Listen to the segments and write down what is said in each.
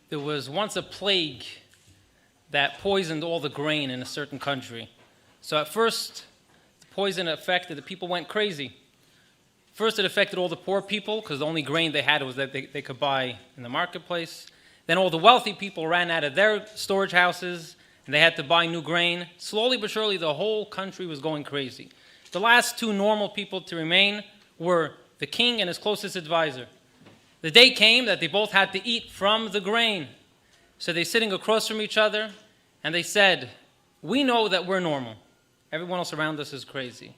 There was once a plague that poisoned all the grain in a certain country. So at first, the poison affected, the people went crazy. First, it affected all the poor people because the only grain they had was that they could buy in the marketplace. Then all the wealthy people ran out of their storage houses and they had to buy new grain. Slowly but surely, the whole country was going crazy. The last two normal people to remain were the king and his closest advisor. The day came that they both had to eat from the grain. So they're sitting across from each other, and they said, "We know that we're normal. Everyone else around us is crazy.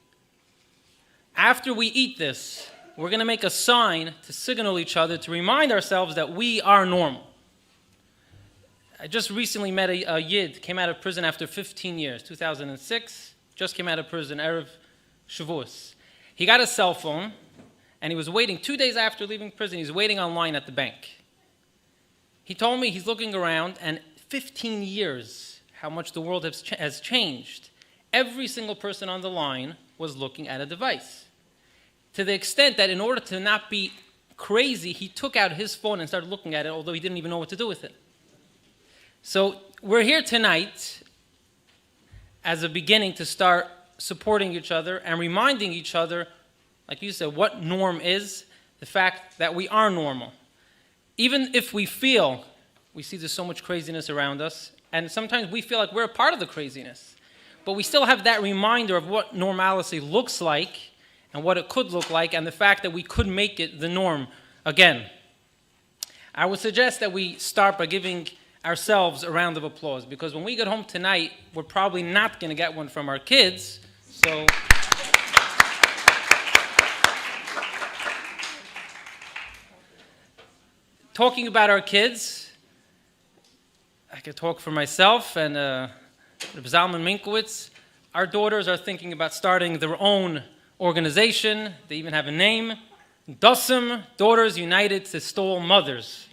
After we eat this, we're going to make a sign to signal each other to remind ourselves that we are normal." I just recently met a Yid, came out of prison after 15 years, 2006, just came out of prison, Erev Shavuos. He got a cell phone, and he was waiting 2 days after leaving prison. He was waiting online at the bank. He told me he's looking around, and 15 years, how much the world has changed. Every single person on the line was looking at a device. To the extent that in order to not be crazy, he took out his phone and started looking at it, although he didn't even know what to do with it. So we're here tonight as a beginning to start supporting each other and reminding each other, like you said, what norm is, the fact that we are normal. Even if we feel, we see there's so much craziness around us, and sometimes we feel like we're a part of the craziness, but we still have that reminder of what normalcy looks like and what it could look like, and the fact that we could make it the norm again. I would suggest that we start by giving ourselves a round of applause, because when we get home tonight, we're probably not going to get one from our kids. So talking about our kids, I could talk for myself and Rabbi Zalman Minkowitz. Our daughters are thinking about starting their own organization. They even have a name, Dosim, Daughters United to Stole Mothers.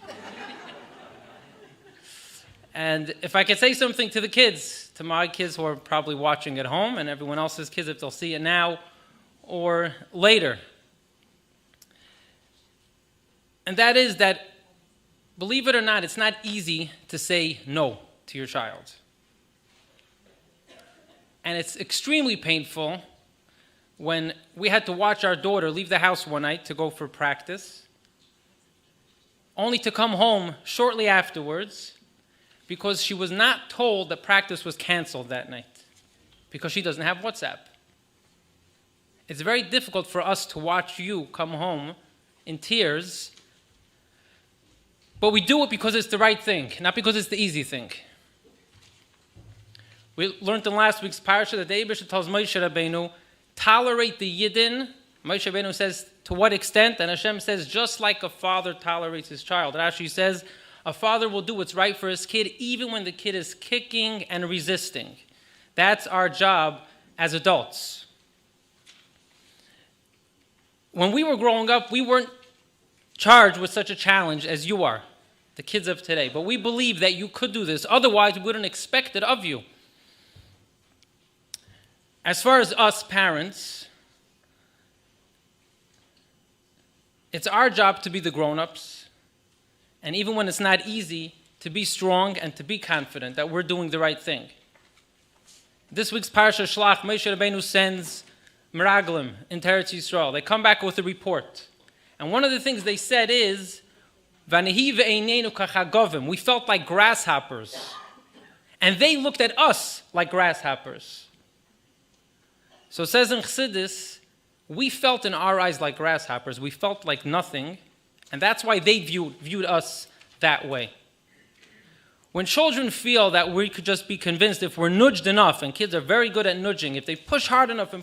And if I could say something to the kids, to my kids who are probably watching at home, and everyone else's kids if they'll see it now or later, and that is that, believe it or not, it's not easy to say no to your child. And it's extremely painful when we had to watch our daughter leave the house one night to go for practice, only to come home shortly afterwards because she was not told that practice was canceled that night, because she doesn't have WhatsApp. It's very difficult for us to watch you come home in tears, but we do it because it's the right thing, not because it's the easy thing. We learned in last week's parasha that the Eibusha tells Moshe Rabbeinu, tolerate the Yidden. Moshe Rabbeinu says, to what extent? And Hashem says, just like a father tolerates his child. Rashi says, a father will do what's right for his kid even when the kid is kicking and resisting. That's our job as adults. When we were growing up, we weren't charged with such a challenge as you are, the kids of today. But we believe that you could do this. Otherwise, we wouldn't expect it of you. As far as us parents, it's our job to be the grown-ups. And even when it's not easy, to be strong and to be confident that we're doing the right thing. This week's Parasha Shlach, Moshe Rabbeinu sends Meraglim into Eretz Yisrael. They come back with a report. And one of the things they said is, Vanehi ve'einenu kachagovim. We felt like grasshoppers. And they looked at us like grasshoppers. So it says in Chassidus, we felt in our eyes like grasshoppers. We felt like nothing. And that's why they viewed us that way. When children feel that we could just be convinced if we're nudged enough, and kids are very good at nudging, if they push hard enough,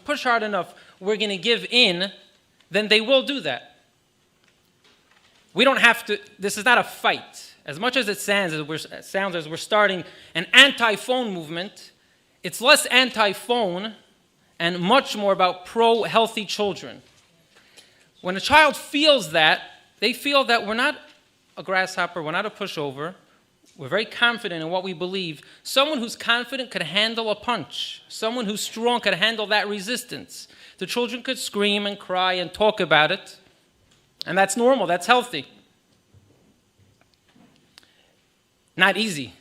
we're going to give in, then they will do that. We don't have to, this is not a fight. As much as it sounds as we're starting an anti-phone movement, it's less anti-phone and much more about pro-healthy children. When a child feels that, they feel that we're not a grasshopper, we're not a pushover, we're very confident in what we believe. Someone who's confident could handle a punch. Someone who's strong could handle that resistance. The children could scream and cry and talk about it, and that's normal, that's healthy. Not easy.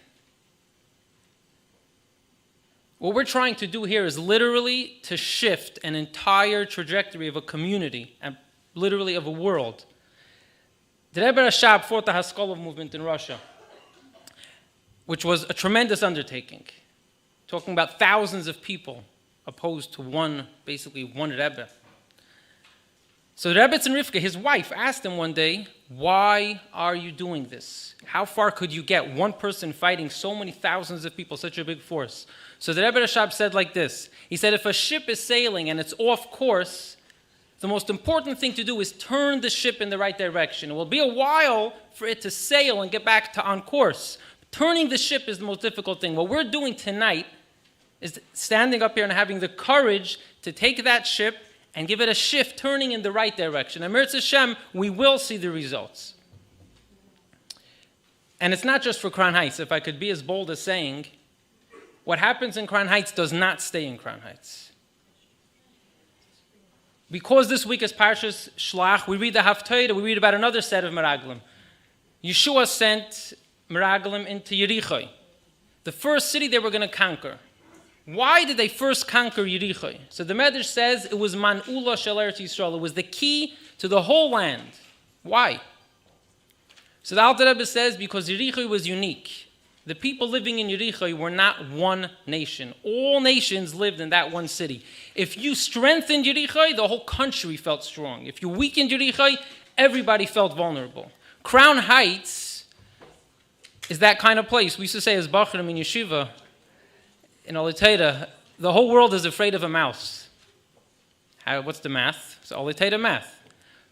What we're trying to do here is literally to shift an entire trajectory of a community and literally of a world. The Rebbe Rashab fought the Haskalah movement in Russia, which was a tremendous undertaking, talking about thousands of people opposed to one Rebbe. So the Rebbe and Rivka, his wife, asked him one day, why are you doing this? How far could you get? One person fighting so many thousands of people, such a big force. So the Rebbe Rashab said like this. He said, if a ship is sailing and it's off course, the most important thing to do is turn the ship in the right direction. It will be a while for it to sail and get back to on course. Turning the ship is the most difficult thing. What we're doing tonight is standing up here and having the courage to take that ship and give it a shift, turning in the right direction. And Mirz Hashem, we will see the results. And it's not just for Crown Heights. If I could be as bold as saying, what happens in Crown Heights does not stay in Crown Heights. Because this week is Parshas Shlach, we read the Haftarah, we read about another set of Meraglim. Yeshua sent Meraglim into Yericho, the first city they were going to conquer. Why did they first conquer Yericho? So the Medrash says it was Man'ula Shel Eretz Yisrael. It was the key to the whole land. Why? So the Alter Rebbe says because Yericho was unique. The people living in Yericho were not one nation. All nations lived in that one city. If you strengthened Yericho, the whole country felt strong. If you weakened Yericho, everybody felt vulnerable. Crown Heights is that kind of place. We used to say as Bachrim in Yeshiva, in Oliteda, the whole world is afraid of a mouse. What's the math? So Oliteda math.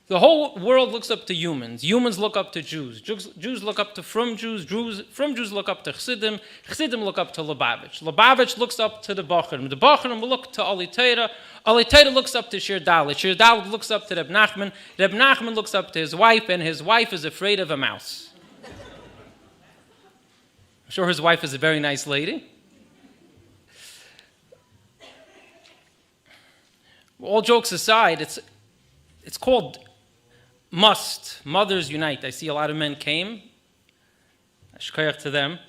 The whole world looks up to humans. Humans look up to Jews. Jews look up to from Jews. From Jews look up to Chassidim. Chassidim look up to Lubavitch. Lubavitch looks up to the Bachrim. The Bachrim look to Oliteda. Oliteda looks up to Shir Dalet. Shir Dalet looks up to Reb Nachman. Reb Nachman looks up to his wife, and his wife is afraid of a mouse. I'm sure his wife is a very nice lady. All jokes aside, it's called Must, Mothers Unite. I see a lot of men came. Ashkayach to them.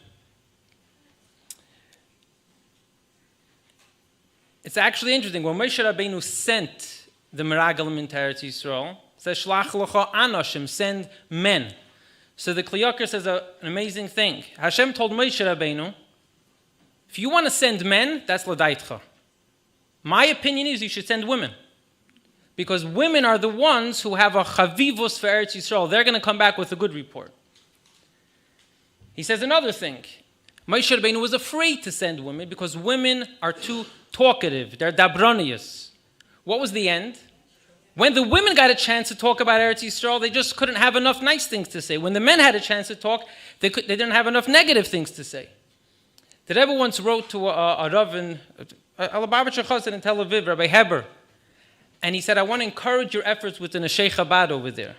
It's actually interesting. When Moshe Rabbeinu sent the Meraglim into Eretz Yisrael, it says, Shlach lecha anashim, send men. So the Kli Yakar says an amazing thing. Hashem told Moshe Rabbeinu, if you want to send men, that's l'daitcha. My opinion is you should send women. Because women are the ones who have a chavivus for Eretz Yisrael. They're going to come back with a good report. He says another thing. Moshe Rabbeinu was afraid to send women because women are too talkative. They're dabronius. What was the end? When the women got a chance to talk about Eretz Yisrael, they just couldn't have enough nice things to say. When the men had a chance to talk, they didn't have enough negative things to say. The Rebbe once wrote to a Rav a Lubavitcher Chassid in Tel Aviv, Rabbi Heber, and he said, I want to encourage your efforts with the Neshei Chabad over there.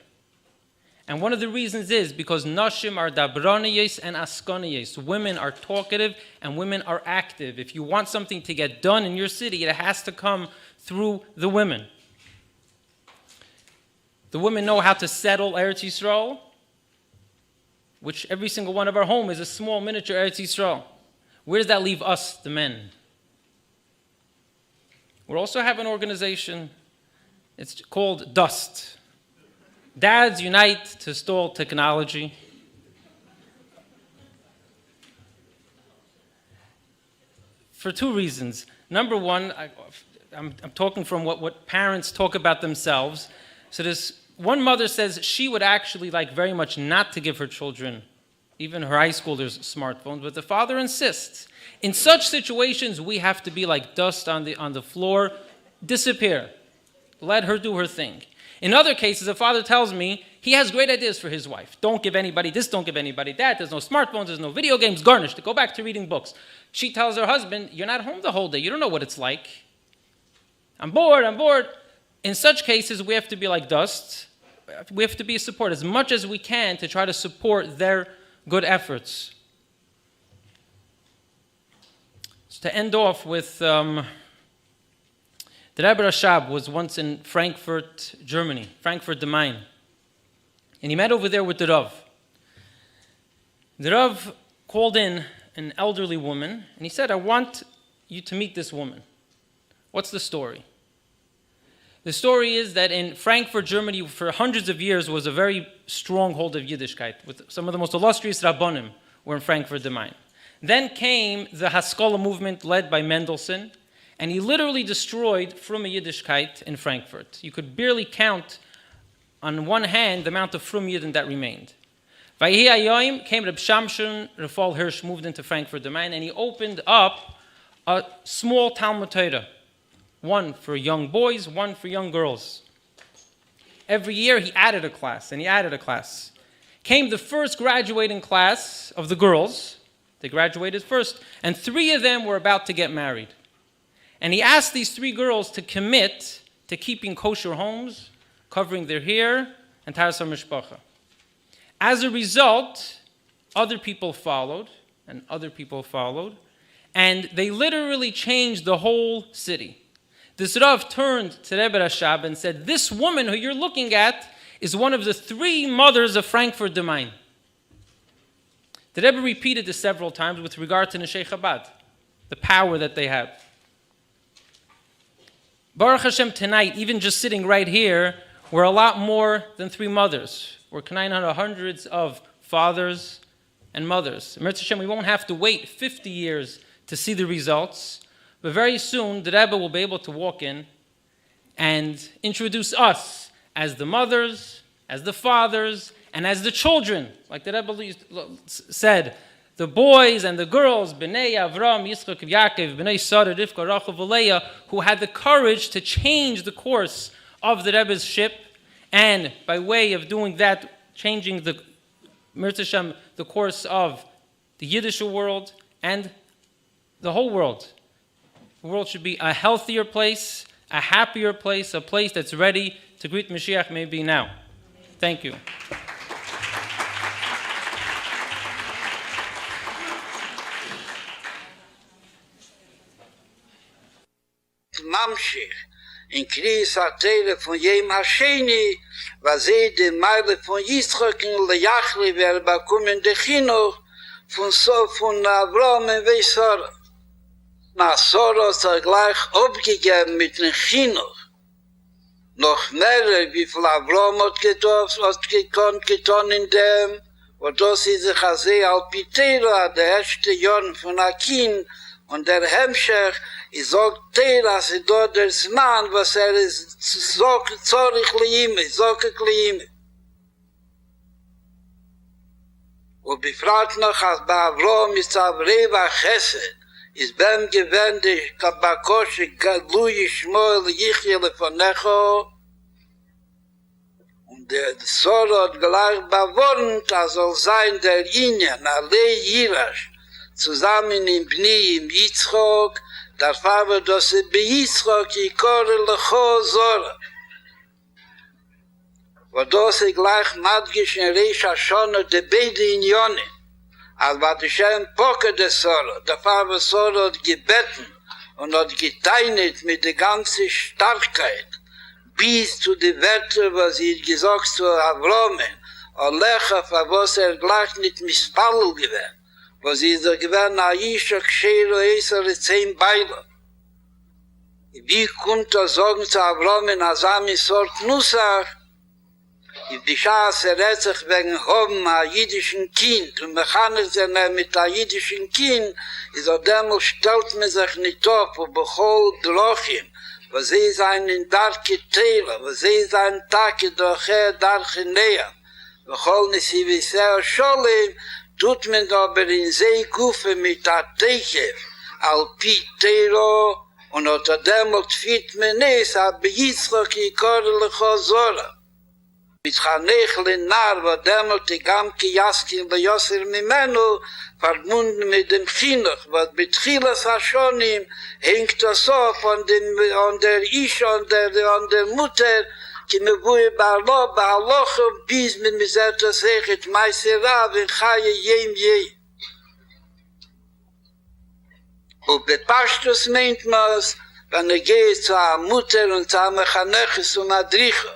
And one of the reasons is because Nashim are Dabraniyes and Askoniyes. Women are talkative and women are active. If you want something to get done in your city, it has to come through the women. The women know how to settle Eretz Yisrael, which every single one of our home is a small miniature Eretz Yisrael. Where does that leave us, the men? We also have an organization. It's called DUST. Dads Unite to Stall Technology. For two reasons. Number one, I'm talking from what parents talk about themselves. So this one mother says she would actually like very much not to give her children, even her high schoolers, smartphones, but the father insists. In such situations, we have to be like dust on the floor, disappear. Let her do her thing. In other cases, a father tells me he has great ideas for his wife. Don't give anybody this, don't give anybody that. There's no smartphones, there's no video games, garnished. Go back to reading books. She tells her husband, you're not home the whole day. You don't know what it's like. I'm bored. In such cases, we have to be like dust. We have to be a support as much as we can to try to support their good efforts. So to end off with, the Rebbe Rashab was once in Frankfurt, Germany, Frankfurt am Main. And he met over there with the Rav. The Rav called in an elderly woman, and he said, I want you to meet this woman. What's the story? The story is that in Frankfurt, Germany, for hundreds of years was a very stronghold of Yiddishkeit, with some of the most illustrious Rabbonim were in Frankfurt am Main. Then came the Haskalah movement led by Mendelssohn, and he literally destroyed Frum Yiddishkeit in Frankfurt. You could barely count on one hand the amount of Frum Yidden that remained. Vayhi Hayoim came Reb Shamshon, Rafal Hirsch moved into Frankfurt am Main, and he opened up a small Talmud Torah. One for young boys, one for young girls. Every year he added a class, and he added a class. Came the first graduating class of the girls. They graduated first, and 3 of them were about to get married. And he asked these 3 girls to commit to keeping kosher homes, covering their hair, and Taras HaMishpacha. As a result, other people followed, and other people followed, and they literally changed the whole city. This Rav turned to Rebbe Rashab and said, this woman who you're looking at is one of the 3 mothers of Frankfurt am Main. The Rebbe repeated this several times with regard to Neshei Chabad, the power that they have. Baruch Hashem, tonight, even just sitting right here, we're a lot more than 3 mothers. We're hundreds of fathers and mothers. Mirz Hashem, we won't have to wait 50 years to see the results. But very soon, the Rebbe will be able to walk in and introduce us as the mothers, as the fathers, and as the children. Like the Rebbe said, the boys and the girls, Bnei Avram, Yitzchak, Yaakov, Bnei Sarah, Rivka, Rachel, Leah, who had the courage to change the course of the Rebbe's ship, and by way of doing that, changing the Mirz Hashem, the course of the Yiddish world and the whole world. The world should be a healthier place, a happier place, a place that's ready to greet Mashiach maybe now. Thank you. Mamshich in Kris Atele von Yem Hasheni, was de Meile von Yitzchak in Leyachli wer bakumen de Chinoch von Avram und Sarah. Na Sarah ist gleich abgegeben mit den Chinoch. Noch mehr, wie viel Avram hat getan in dem, und das ist sich also Alpitera, der erste Jahr von Akin, und der Hemmscher, ich sage dir, dass ich dort das Mann, was ist, zorich liime. Und befragt noch, als bei Avram ist Avreva Chesed, ist beim gewende Kabakoshe Galui Shmoel Yichye Lefonecho, und der Sora hat gleich bewohnt, das soll sein der Inyan, alle Jirash, zusammen im Bni, im Yitzchok, der Vater, dass bei Yitzchok Yikore Lecho Zora. Und das gleich Madgish in Reish Hashona, de beide Inyone, als war die Shem Poke des Sora, der Vater Sora hat gebeten und hat geteinet mit der ganzen Starkheit, bis zu den Wörtern, was ihr gesagt zu Avromen, Alecha, für was gleich nicht misspallel gewesen, was ihr so gewesen, Aisha, Kshero, Eser, 10 Beile. Wie kommt sagen zu Avromen, Asami, Sort Nusach, if die Schaße sich wegen Hoben a jüdischen Kind und mechanisch sind mit a jüdischen Kind, ist auch demnach stellt man sich nicht auf und bechol Drochim, was sie sein in Darke Teile, was sie sein Tage Droche Darke Näher. Bechol Nisivisseo Scholim tut man aber in See Gufe mit a Techev, Alpi Teilo, und unter demnach tfiet man es, aber Yitzchak Yikore Lecho Zora. mit Chanechel Nar, wo demult die Gamke Jaskin bei Yosser Mimenu, verbunden mit dem Chinuch, was mit Chilas Hashonim hängt das auf an der Isha, an der Mutter, ki me bui Baalo, Baaloche, bis mit Miserta Sechet, Meisera, wenn Chaye Jem Je. Und bei Pashtus meint man es, wenn geht zur Mutter und zur Mechaneches und Madriche.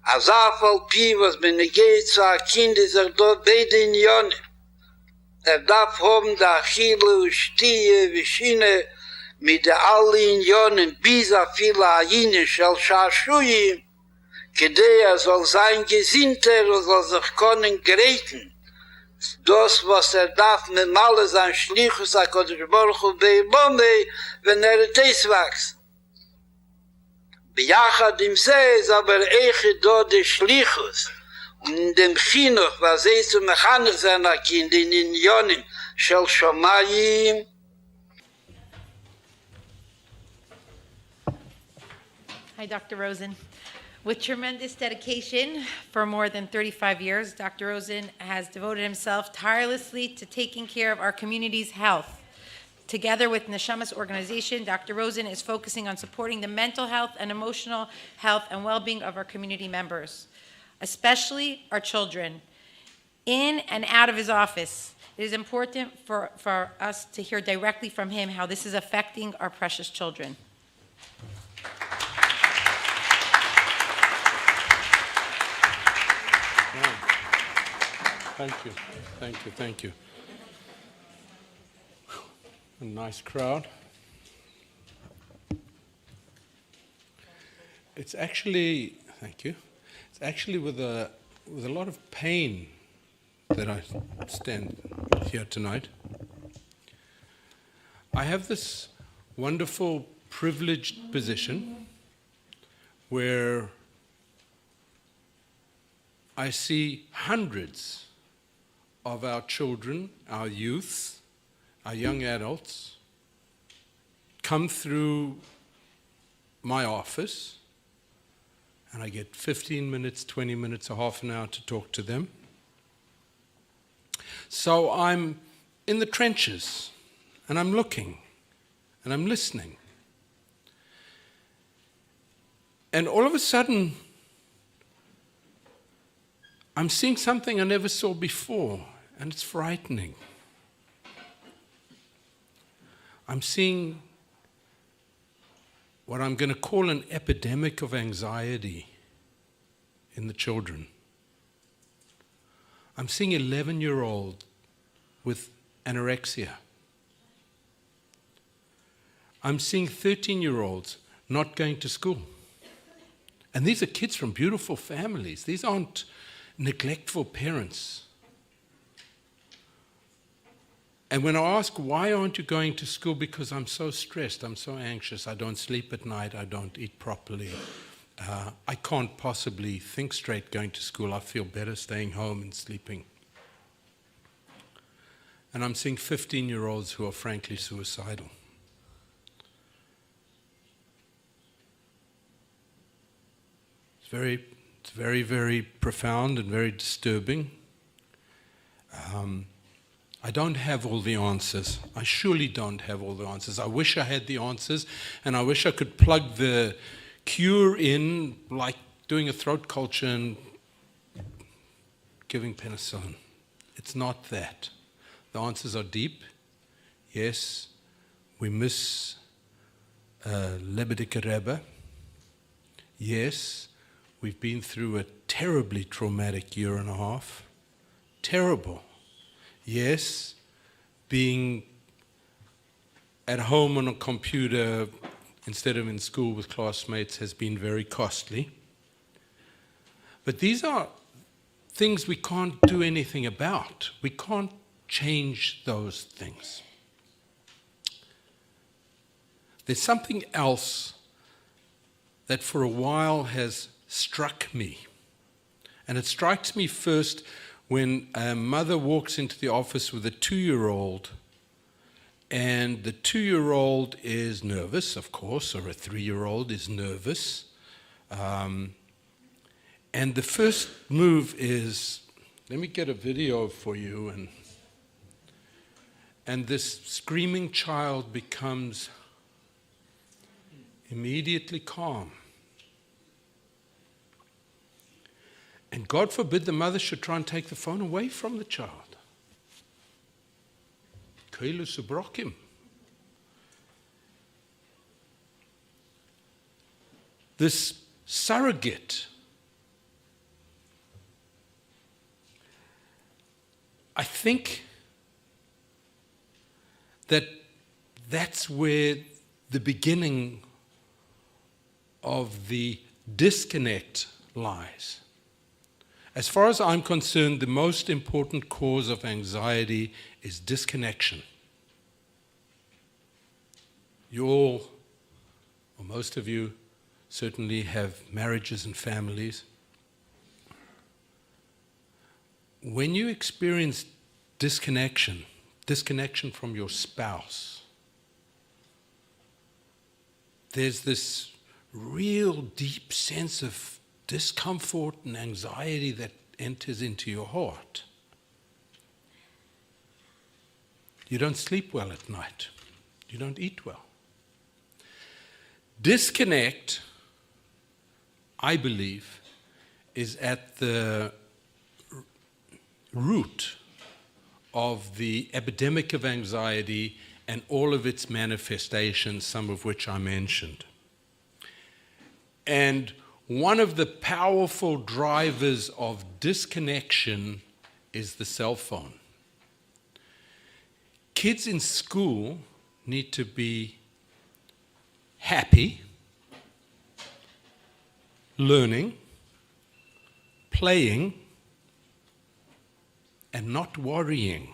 Azafal Pi, was wenn geht zur Kind, ist dort beide in Jone. darf haben der Achille, Stie, Wischine, mit der alle Unionen, bis viele Aine, shel Shashuim, kidei soll sein Gesinnter und soll sich können greifen. Das, was darf mit Male sein Schlichus, HaKadosh Baruch Hu Beibone, wenn das wächst. ביחד עם זה, זה aber echt dort der Schlichus. Und in dem Chinuch, was sie zu mechanisch sein, in den Unionen של Shomayim. Hi, Dr. Rosen. With tremendous dedication for more than 35 years, Dr. Rosen has devoted himself tirelessly to taking care of our community's health. Together with Neshama's organization, Dr. Rosen is focusing on supporting the mental health and emotional health and well-being of our community members, especially our children. In and out of his office, it is important for us to hear directly from him how this is affecting our precious children. Thank you, thank you, thank you. A nice crowd. It's actually, thank you. It's actually with a lot of pain that I stand here tonight. I have this wonderful privileged position where I see hundreds of our children, our youth, our young adults come through my office, and I get 15 minutes, 20 minutes, a half an hour to talk to them. So I'm in the trenches, and I'm looking, and I'm listening. And all of a sudden, I'm seeing something I never saw before, and it's frightening. I'm seeing what I'm going to call an epidemic of anxiety in the children. I'm seeing 11-year-old with anorexia. I'm seeing 13-year-olds not going to school. And these are kids from beautiful families. These aren't neglectful parents. And when I ask, why aren't you going to school? Because I'm so stressed, I'm so anxious, I don't sleep at night, I don't eat properly. I can't possibly think straight going to school. I feel better staying home and sleeping. And I'm seeing 15-year-olds who are frankly suicidal. It's very, very profound and very disturbing. I don't have all the answers. I surely don't have all the answers. I wish I had the answers, and I wish I could plug the cure in, like doing a throat culture and giving penicillin. It's not that. The answers are deep. Yes, we miss Lipskier Rabbi. Yes, we've been through a terribly traumatic year and a half. Terrible. Yes, being at home on a computer instead of in school with classmates has been very costly. But these are things we can't do anything about. We can't change those things. There's something else that for a while has struck me. And it strikes me first when a mother walks into the office with a 2-year-old, and the 2-year-old is nervous, of course, or a 3-year-old is nervous. And the first move is, let me get a video for you, and this screaming child becomes immediately calm. And God forbid the mother should try and take the phone away from the child. Keilu subrokim. This surrogate, I think that's where the beginning of the disconnect lies. As far as I'm concerned, the most important cause of anxiety is disconnection. You all, or most of you, certainly have marriages and families. When you experience disconnection from your spouse, there's this real deep sense of discomfort and anxiety that enters into your heart. You don't sleep well at night. You don't eat well. Disconnect, I believe, is at the root of the epidemic of anxiety and all of its manifestations, some of which I mentioned. And one of the powerful drivers of disconnection is the cell phone. Kids in school need to be happy, learning, playing, and not worrying.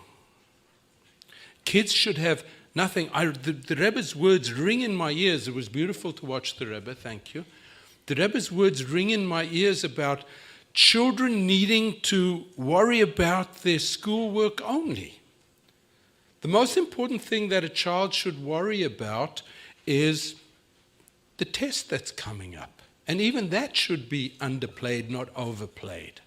Kids should have nothing. The Rebbe's words ring in my ears. It was beautiful to watch the Rebbe, thank you. The Rebbe's words ring in my ears about children needing to worry about their schoolwork only. The most important thing that a child should worry about is the test that's coming up. And even that should be underplayed, not overplayed.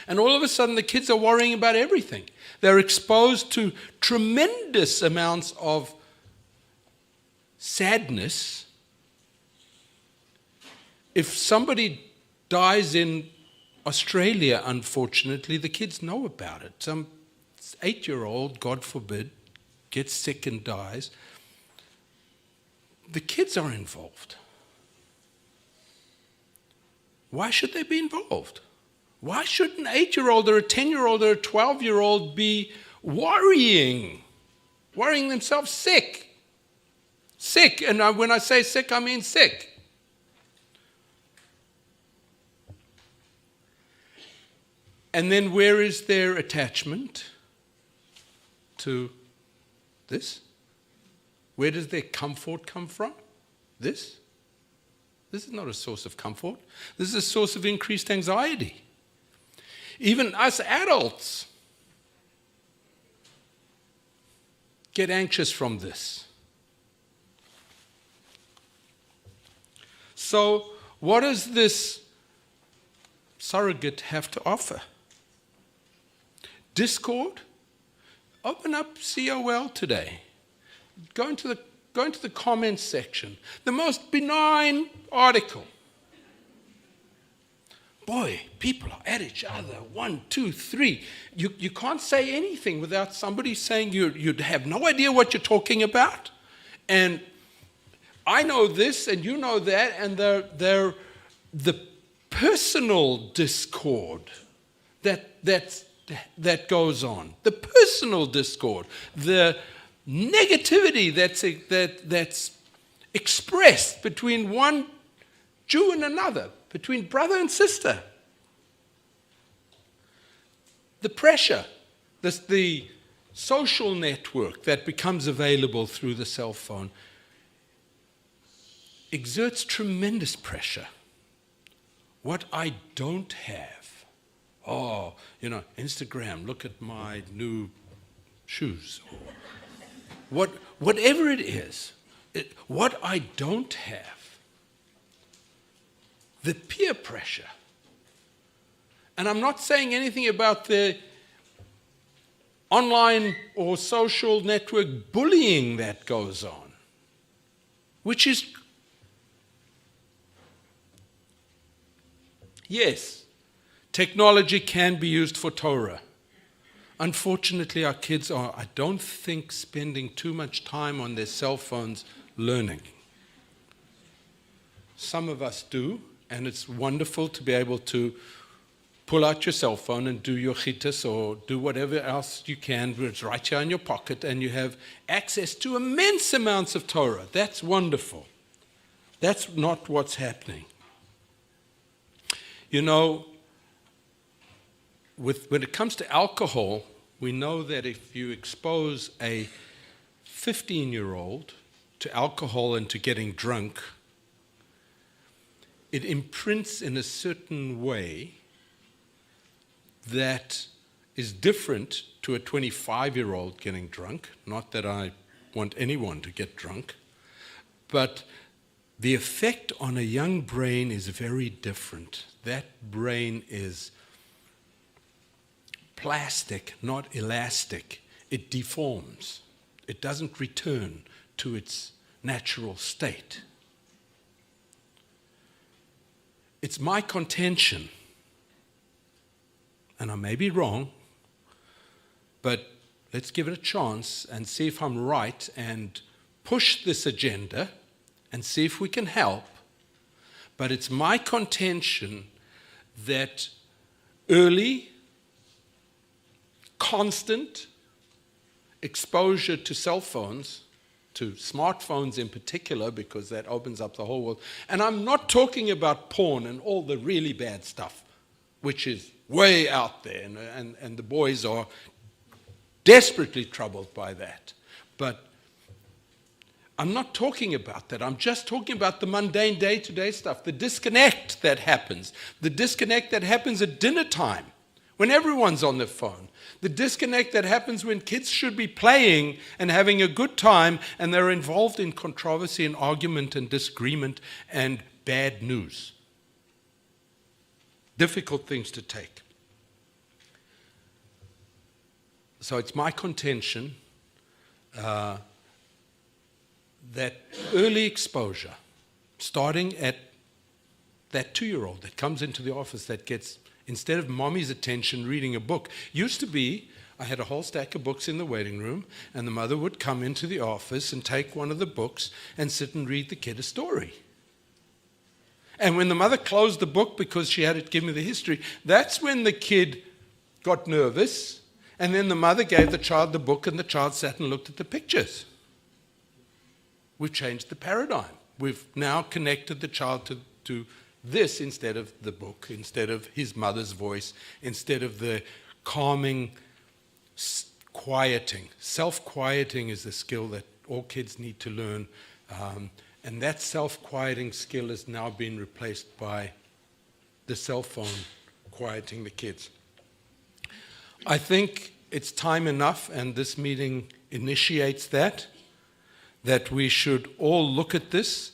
And all of a sudden, the kids are worrying about everything. They're exposed to tremendous amounts of sadness. If somebody dies in Australia, unfortunately, the kids know about it. Some 8-year-old, God forbid, gets sick and dies. The kids are involved. Why should they be involved? Why should an 8-year-old or a 10-year-old or a 12-year-old be worrying themselves sick? Sick, and when I say sick, I mean sick. And then where is their attachment to this? Where does their comfort come from? This? This is not a source of comfort. This is a source of increased anxiety. Even us adults get anxious from this. So, what does this surrogate have to offer? Discord? Open up COL today. Go into the comments section. The most benign article. Boy, people are at each other. 1, 2, 3. You can't say anything without somebody saying you'd have no idea what you're talking about. And I know this and you know that, and they're the personal discord that goes on. The personal discord. The negativity that's expressed between one Jew and another, between brother and sister. The pressure, the social network that becomes available through the cell phone exerts tremendous pressure. What I don't have, Instagram, look at my new shoes. Whatever it is, what I don't have, the peer pressure. And I'm not saying anything about the online or social network bullying that goes on, which is, yes, technology can be used for Torah. Unfortunately, our kids are, I don't think, spending too much time on their cell phones learning. Some of us do, and it's wonderful to be able to pull out your cell phone and do your chittas or do whatever else you can. It's right here in your pocket, and you have access to immense amounts of Torah. That's wonderful. That's not what's happening. You know, when it comes to alcohol, we know that if you expose a 15-year-old to alcohol and to getting drunk, it imprints in a certain way that is different to a 25-year-old getting drunk. Not that I want anyone to get drunk, but the effect on a young brain is very different. That brain is plastic, not elastic. It deforms. It doesn't return to its natural state. It's my contention, and I may be wrong, but let's give it a chance and see if I'm right and push this agenda and see if we can help. But it's my contention that early, constant exposure to cell phones, to smartphones in particular, because that opens up the whole world. And I'm not talking about porn and all the really bad stuff, which is way out there, and the boys are desperately troubled by that. But I'm not talking about that. I'm just talking about the mundane day-to-day stuff, the disconnect that happens. The disconnect that happens at dinner time when everyone's on their phone. The disconnect that happens when kids should be playing and having a good time, and they're involved in controversy and argument and disagreement and bad news. Difficult things to take. So it's my contention that early exposure, starting at that 2-year-old that comes into the office that gets, instead of mommy's attention, reading a book. Used to be, I had a whole stack of books in the waiting room, and the mother would come into the office and take one of the books and sit and read the kid a story. And when the mother closed the book because she had to give me the history, that's when the kid got nervous, and then the mother gave the child the book, and the child sat and looked at the pictures. We've changed the paradigm. We've now connected the child to this instead of the book, instead of his mother's voice, instead of the calming, quieting. Self-quieting is the skill that all kids need to learn. And that self-quieting skill has now been replaced by the cell phone quieting the kids. I think it's time enough, and this meeting initiates that we should all look at this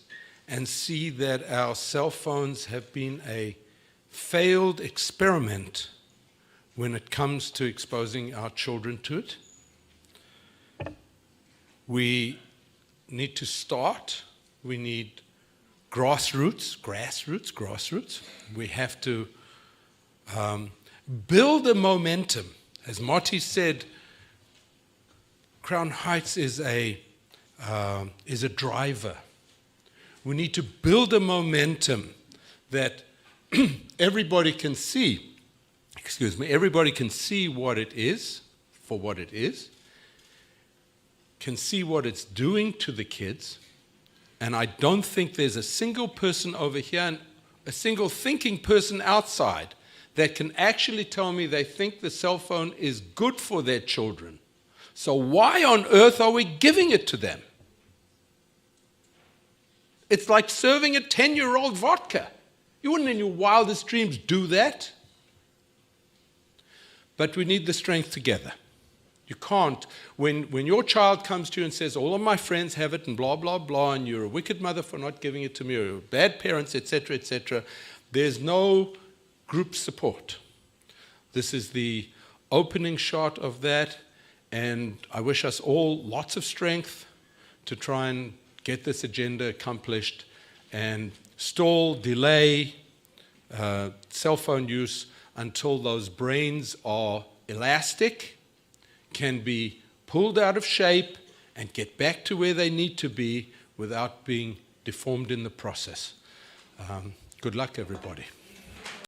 and see that our cell phones have been a failed experiment when it comes to exposing our children to it. We need to start. We need grassroots. We have to build a momentum. As Marty said, Crown Heights is a driver. We need to build a momentum that everybody can see. Everybody can see what it is, for what it is, can see what it's doing to the kids. And I don't think there's a single person over here and a single thinking person outside that can actually tell me they think the cell phone is good for their children. So why on earth are we giving it to them? It's like serving a 10-year-old vodka. You wouldn't in your wildest dreams do that. But we need the strength together. You can't, when your child comes to you and says, all of my friends have it and blah, blah, blah, and you're a wicked mother for not giving it to me, or you're bad parents, etc., there's no group support. This is the opening shot of that, and I wish us all lots of strength to try and get this agenda accomplished and stall, delay cell phone use until those brains are elastic, can be pulled out of shape, and get back to where they need to be without being deformed in the process. Good luck, everybody.